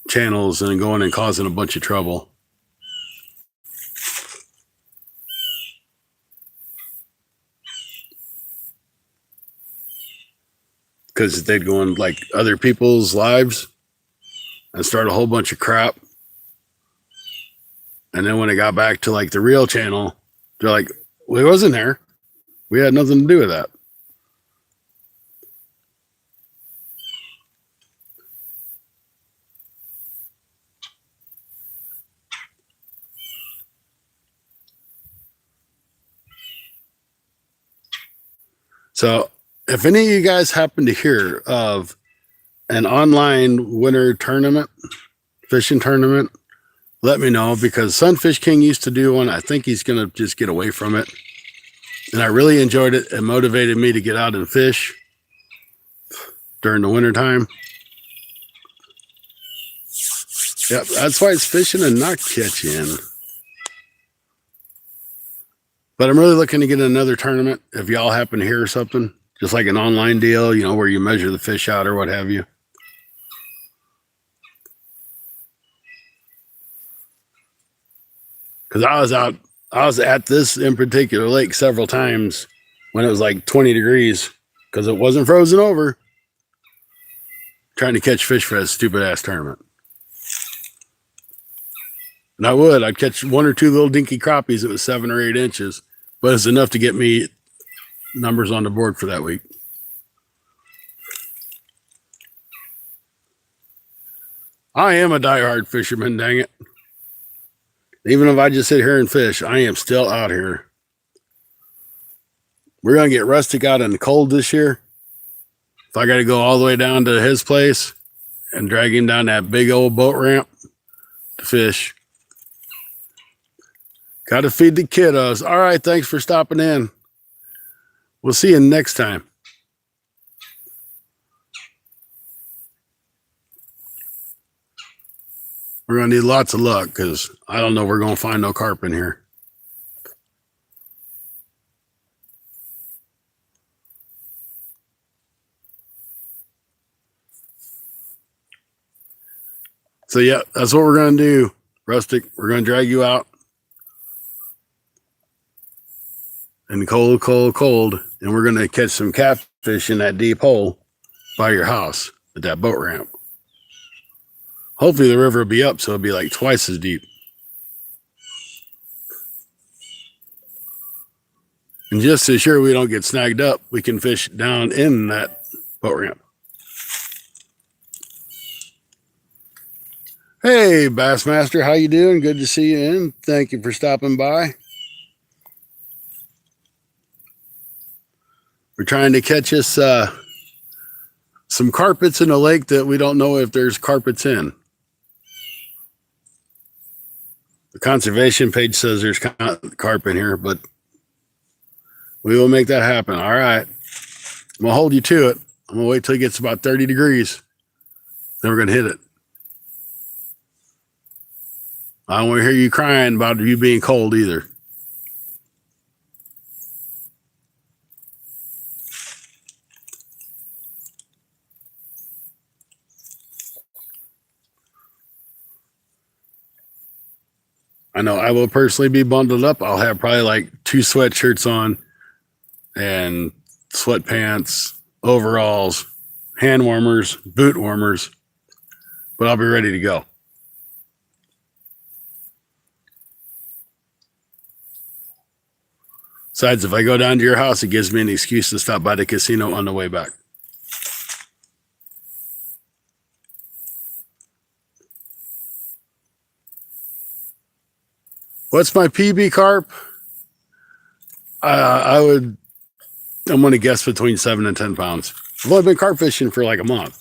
channels and going and causing a bunch of trouble. Because they'd go on like other people's lives and start a whole bunch of crap. And then when it got back to like the real channel, they're like, well, he wasn't there. We had nothing to do with that. So if any of you guys happen to hear of an online winter tournament, fishing tournament, let me know, because Sunfish King used to do one. I think he's going to just get away from it. And I really enjoyed it. It motivated me to get out and fish during the winter time. Yep, that's why it's fishing and not catching. But I'm really looking to get another tournament. If y'all happen to hear something, just like an online deal, you know, where you measure the fish out or what have you. Because I was at this in particular lake several times when it was like 20 degrees because it wasn't frozen over, trying to catch fish for that stupid ass tournament. And I'd catch one or two little dinky crappies that was 7 or 8 inches, but it's enough to get me numbers on the board for that week. I am a diehard fisherman, dang it. Even if I just sit here and fish, I am still out here. We're going to get Rustic out in the cold this year. If I got to go all the way down to his place and drag him down that big old boat ramp to fish. Got to feed the kiddos. All right, thanks for stopping in. We'll see you next time. We're going to need lots of luck because I don't know we're going to find no carp in here. So, yeah, that's what we're going to do, Rustic. We're going to drag you out in the cold, cold, cold, and we're going to catch some catfish in that deep hole by your house at that boat ramp. Hopefully the river will be up, so it'll be like twice as deep. And just to sure we don't get snagged up, we can fish down in that boat ramp. Hey, Bassmaster, how you doing? Good to see you in. Thank you for stopping by. We're trying to catch us some carpets in a lake that we don't know if there's carpets in. The conservation page says there's carp in here, but we will make that happen. All right. I'm going to hold you to it. I'm going to wait till it gets about 30 degrees. Then we're going to hit it. I don't want to hear you crying about you being cold either. I know I will personally be bundled up. I'll have probably like 2 sweatshirts on and sweatpants, overalls, hand warmers, boot warmers, but I'll be ready to go. Besides, if I go down to your house, it gives me an excuse to stop by the casino on the way back. What's my PB carp? I'm going to guess between 7 and 10 pounds. I've only been carp fishing for like a month.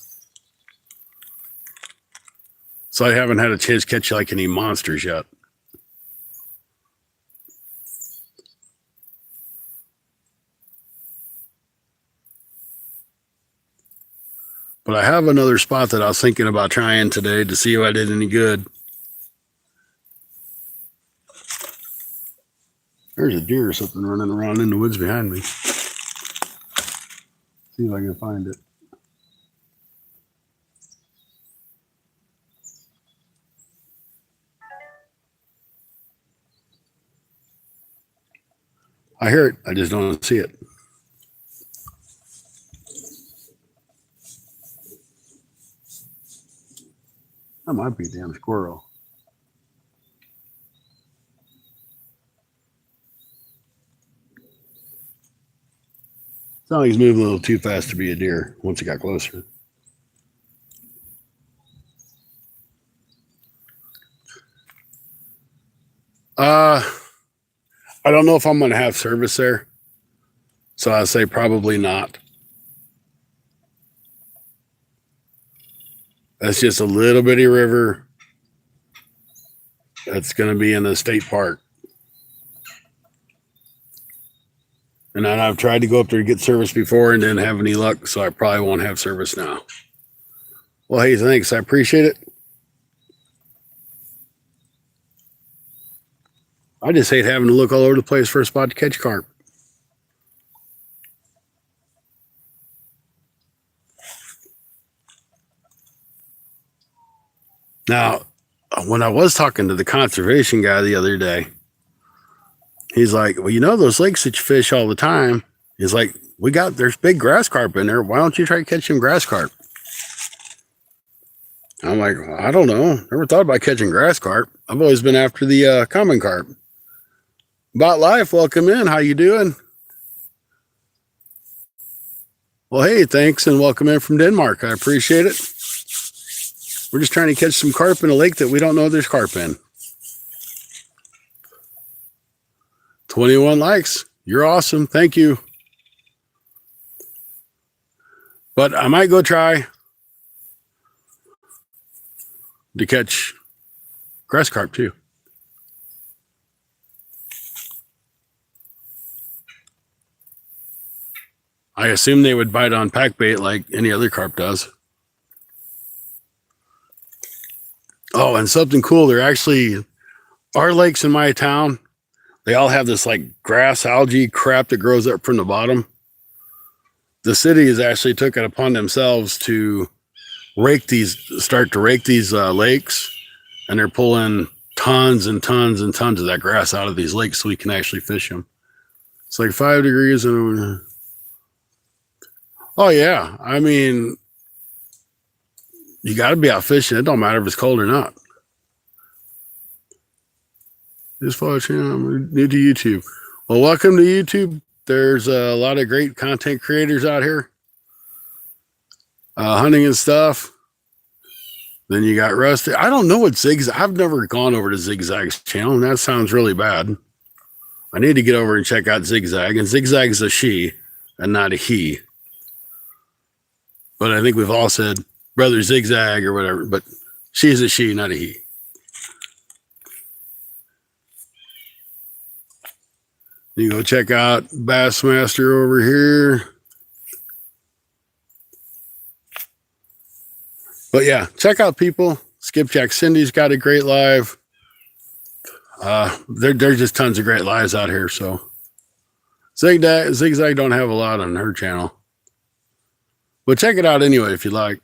So I haven't had a chance to catch like any monsters yet. But I have another spot that I was thinking about trying today to see if I did any good. There's a deer or something running around in the woods behind me. See if I can find it. I hear it. I just don't see it. That might be a damn squirrel. Sounded like he's moving a little too fast to be a deer once he got closer. I don't know if I'm going to have service there. So I say probably not. That's just a little bitty river that's going to be in a state park. And I've tried to go up there to get service before and didn't have any luck, so I probably won't have service now. Well, hey, thanks. I appreciate it. I just hate having to look all over the place for a spot to catch carp. Now, when I was talking to the conservation guy the other day, he's like, well, you know, those lakes that you fish all the time, he's like, there's big grass carp in there. Why don't you try to catch some grass carp? I'm like, I don't know. Never thought about catching grass carp. I've always been after the common carp. About life, welcome in. How you doing? Well, hey, thanks and welcome in from Denmark. I appreciate it. We're just trying to catch some carp in a lake that we don't know there's carp in. 21 likes. You're awesome. Thank you. But I might go try to catch grass carp too. I assume they would bite on pack bait like any other carp does. Oh, and something cool. They're actually, our lakes in my town, they all have this like grass algae crap that grows up from the bottom. The city has actually took it upon themselves to start to rake these lakes, and they're pulling tons and tons and tons of that grass out of these lakes so we can actually fish them. It's like 5 degrees and oh yeah, I mean, you got to be out fishing. It don't matter if it's cold or not. Just follow channel. I'm new to YouTube. Well, welcome to YouTube. There's a lot of great content creators out here, hunting and stuff. Then you got Rusty. I don't know what Zigzag. I've never gone over to Zigzag's channel, and that sounds really bad. I need to get over and check out Zigzag. And Zigzag is a she and not a he. But I think we've all said Brother Zigzag or whatever, but she's a she, not a he. You go check out Bassmaster over here. But yeah, check out people. Skipjack Cindy's got a great live. There's just tons of great lives out here. So Zigzag don't have a lot on her channel. But check it out anyway if you like.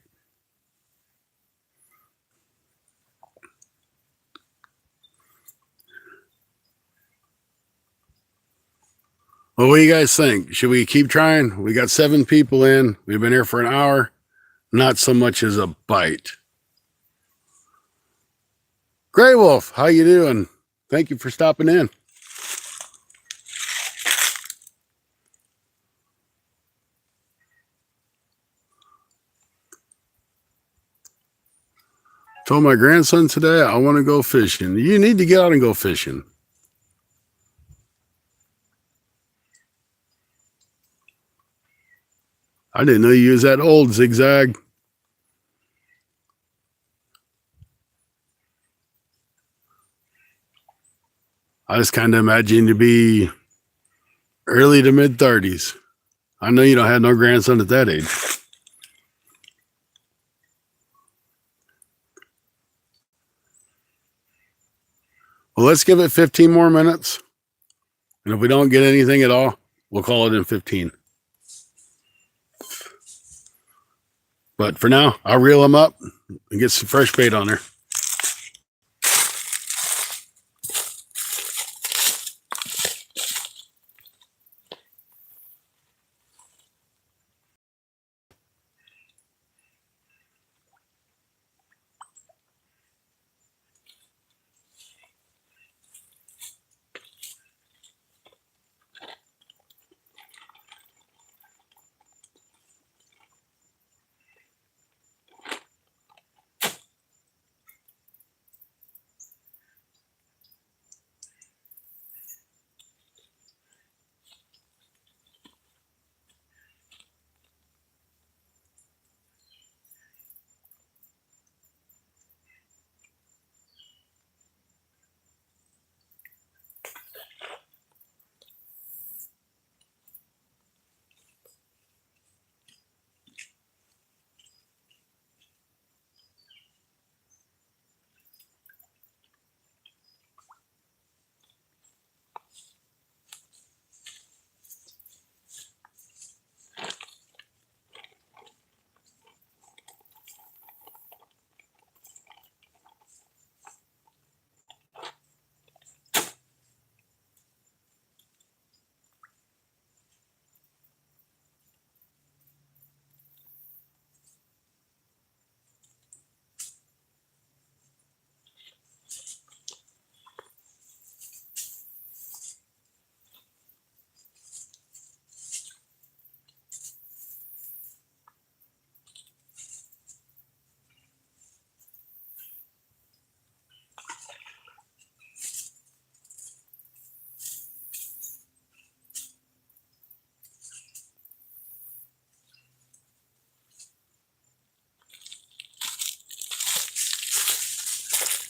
Well, what do you guys think? Should we keep trying? We got 7 people in. We've been here for an hour. Not so much as a bite. Gray Wolf, how you doing? Thank you for stopping in. Told my grandson today I want to go fishing. You need to get out and go fishing. I didn't know you was that old, Zigzag. I just kind of imagine you to be early to mid 30s. I know you don't have no grandson at that age. Well, let's give it 15 more minutes. And if we don't get anything at all, we'll call it in 15. But for now, I'll reel them up and get some fresh bait on there.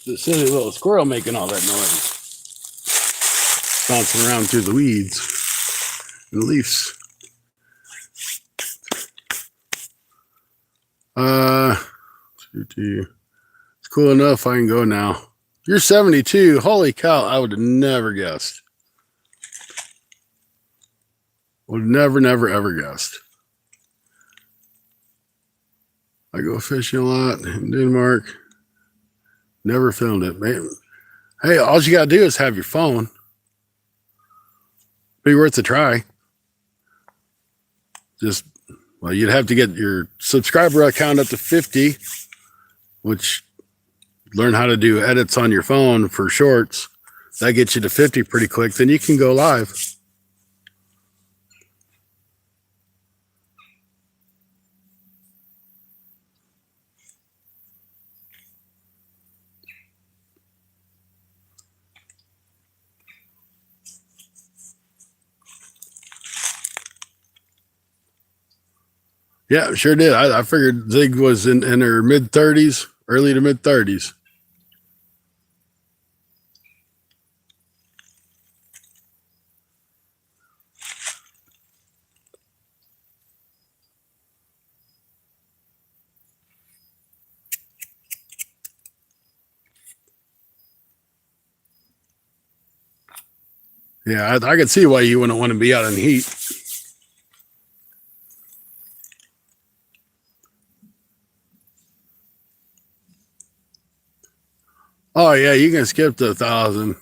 The silly little squirrel making all that noise, bouncing around through the weeds and leaves. It's cool enough. I can go now. You're 72. Holy cow. I would have never guessed. Would never, ever guessed. I go fishing a lot in Denmark. Never filmed it, man. Hey, all you got to do is have your phone. Be worth a try. Just, well, you'd have to get your subscriber account up to 50, which learn how to do edits on your phone for shorts. That gets you to 50 pretty quick. Then you can go live. Yeah, sure did. I figured Zig was in her mid 30s, early to mid 30s. Yeah, I could see why you wouldn't want to be out in the heat. Oh yeah, you can skip to 1,000.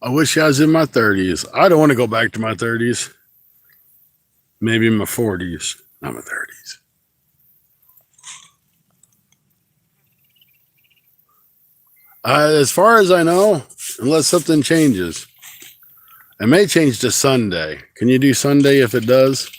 I wish I was in my 30s. I don't want to go back to my 30s. Maybe in my 40s, not my 30s. As far as I know, unless something changes, it may change to Sunday. Can you do Sunday if it does?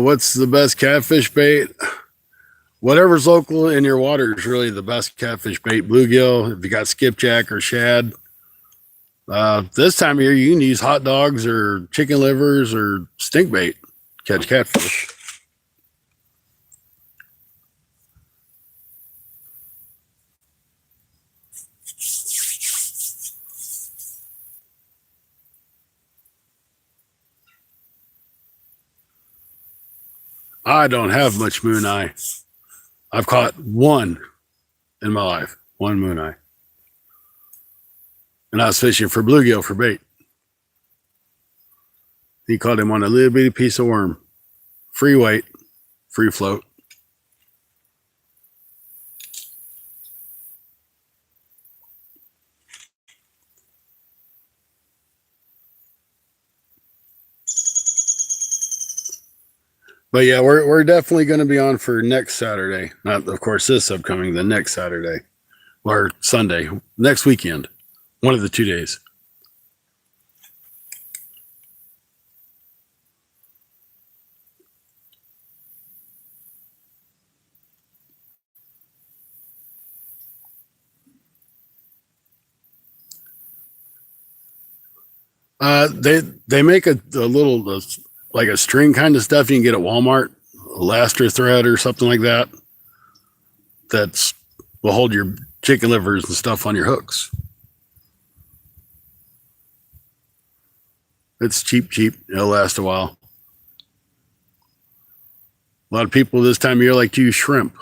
What's the best catfish bait? Whatever's local in your water is really the best catfish bait. Bluegill, if you got skipjack or shad. This time of year, you can use hot dogs or chicken livers or stink bait. Catch catfish. I don't have much moon eye. I've caught one in my life, one moon eye. And I was fishing for bluegill for bait. He caught him on a little bitty piece of worm. Free weight, free float. But yeah, we're definitely going to be on for next Saturday. Not, of course, this upcoming, the next Saturday or Sunday, next weekend, one of the 2 days. They make a little like a string kind of stuff you can get at Walmart, elaster thread or something like that. That's will hold your chicken livers and stuff on your hooks. It's cheap. It'll last a while. A lot of people this time of year like to use shrimp.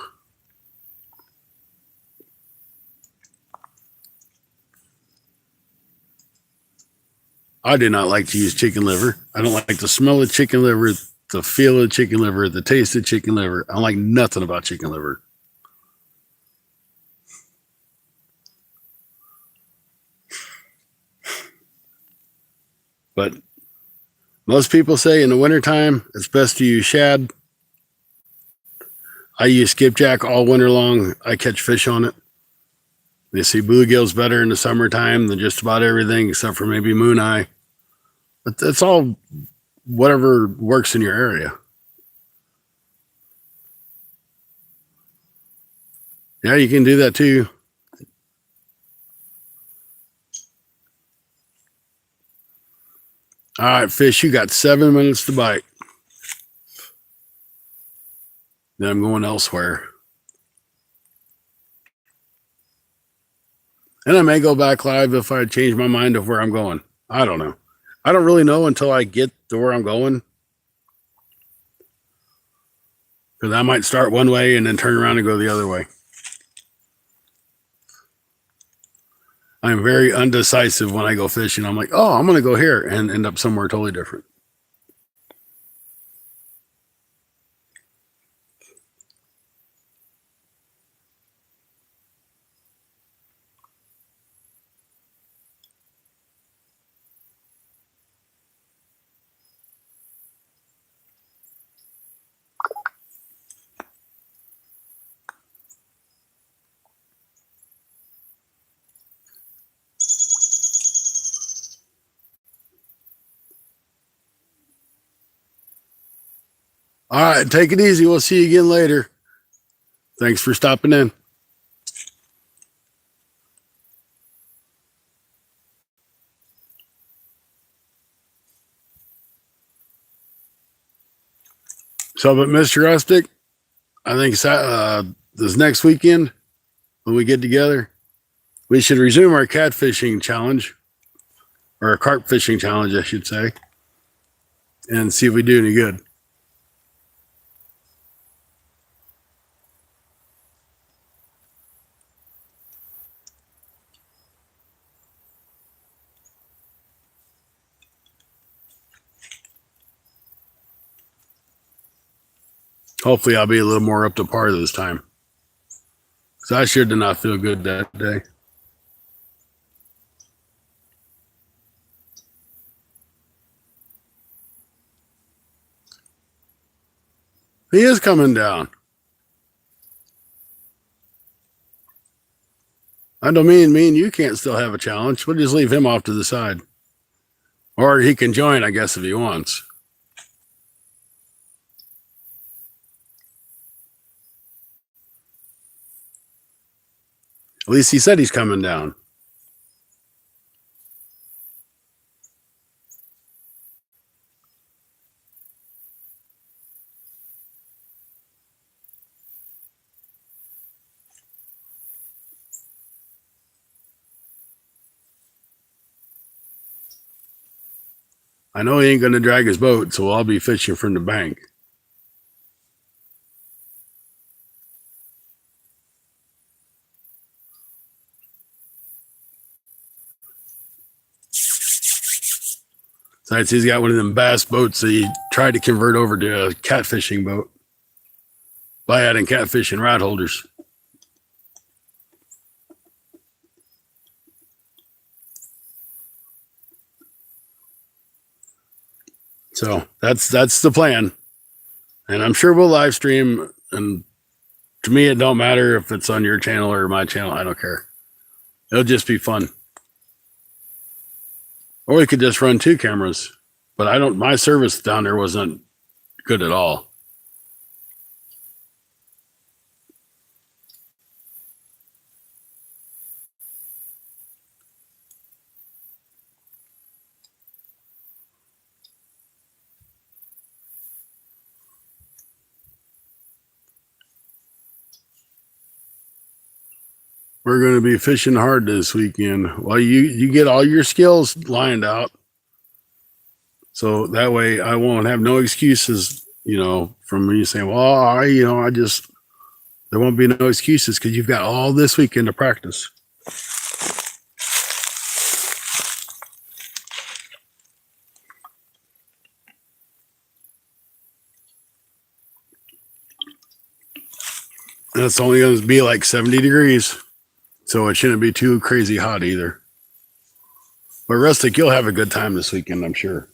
I do not like to use chicken liver. I don't like the smell of chicken liver, the feel of chicken liver, the taste of chicken liver. I don't like nothing about chicken liver. But Most people say in the wintertime, it's best to use shad. I use skipjack all winter long. I catch fish on it. They see bluegill's better in the summertime than just about everything, except for maybe moon eye. But that's all whatever works in your area. Yeah, you can do that too. All right, fish, you got 7 minutes to bite. Then I'm going elsewhere. And I may go back live if I change my mind of where I'm going. I don't know. I don't really know until I get to where I'm going. Because I might start one way and then turn around and go the other way. I'm very undecisive when I go fishing. I'm like, oh, I'm going to go here and end up somewhere totally different. All right, take it easy. We'll see you again later. Thanks for stopping in. So, but Mr. Rustic, I think this next weekend when we get together, we should resume our catfishing challenge, or a carp fishing challenge, I should say, and see if we do any good. Hopefully I'll be a little more up to par this time. So I sure did not feel good that day. He is coming down. I don't mean me and you can't still have a challenge. We'll just leave him off to the side. Or he can join, I guess, if he wants. At least he said he's coming down. I know he ain't going to drag his boat, so I'll be fishing from the bank. Besides, he's got one of them bass boats that he tried to convert over to a catfishing boat by adding catfish and rod holders. So that's the plan. And I'm sure we'll live stream. And to me, it don't matter if it's on your channel or my channel. I don't care. It'll just be fun. Or we could just run 2 cameras. But my service down there wasn't good at all. We're going to be fishing hard this weekend. Well, you get all your skills lined out. So that way I won't have no excuses, from me saying, well, there won't be no excuses because you've got all this weekend to practice. And it's only going to be like 70 degrees. So it shouldn't be too crazy hot either. But Rustic, you'll have a good time this weekend, I'm sure.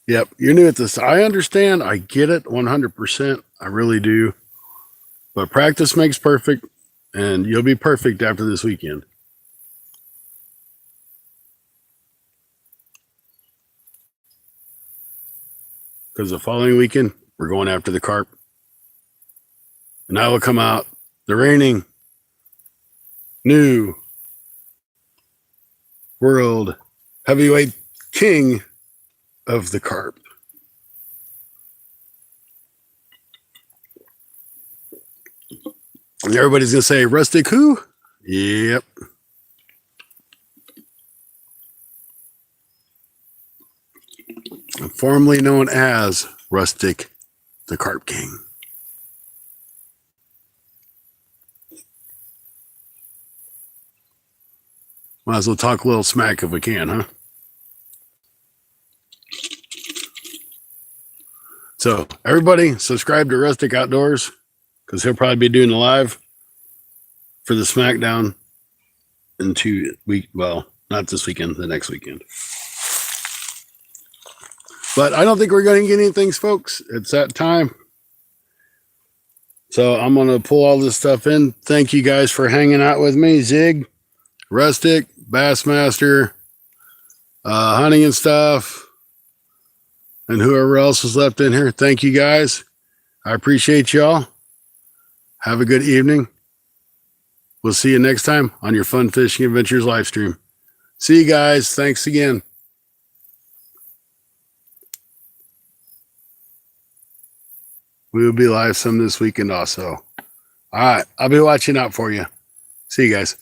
Yep, you're new at this. I understand. I get it 100%. I really do. But practice makes perfect, and you'll be perfect after this weekend. Because the following weekend, we're going after the carp. And I will come out the reigning new world heavyweight king of the carp. And everybody's going to say, Rustic who? Yep. I'm formerly known as Rustic the Carp King. Might as well talk a little smack if we can, huh? So, everybody, subscribe to Rustic Outdoors because he'll probably be doing a live for the SmackDown in 2 weeks. Well, not this weekend, the next weekend. But I don't think we're going to get anything, folks. It's that time. So, I'm going to pull all this stuff in. Thank you guys for hanging out with me. Zig, Rustic, Bassmaster, Hunting and Stuff, and whoever else was left in here. Thank you guys. I appreciate y'all. Have a good evening. We'll see you next time on your Fun Fishing Adventures live stream. See you guys. Thanks again. We will be live some this weekend also. All right. I'll be watching out for you. See you guys.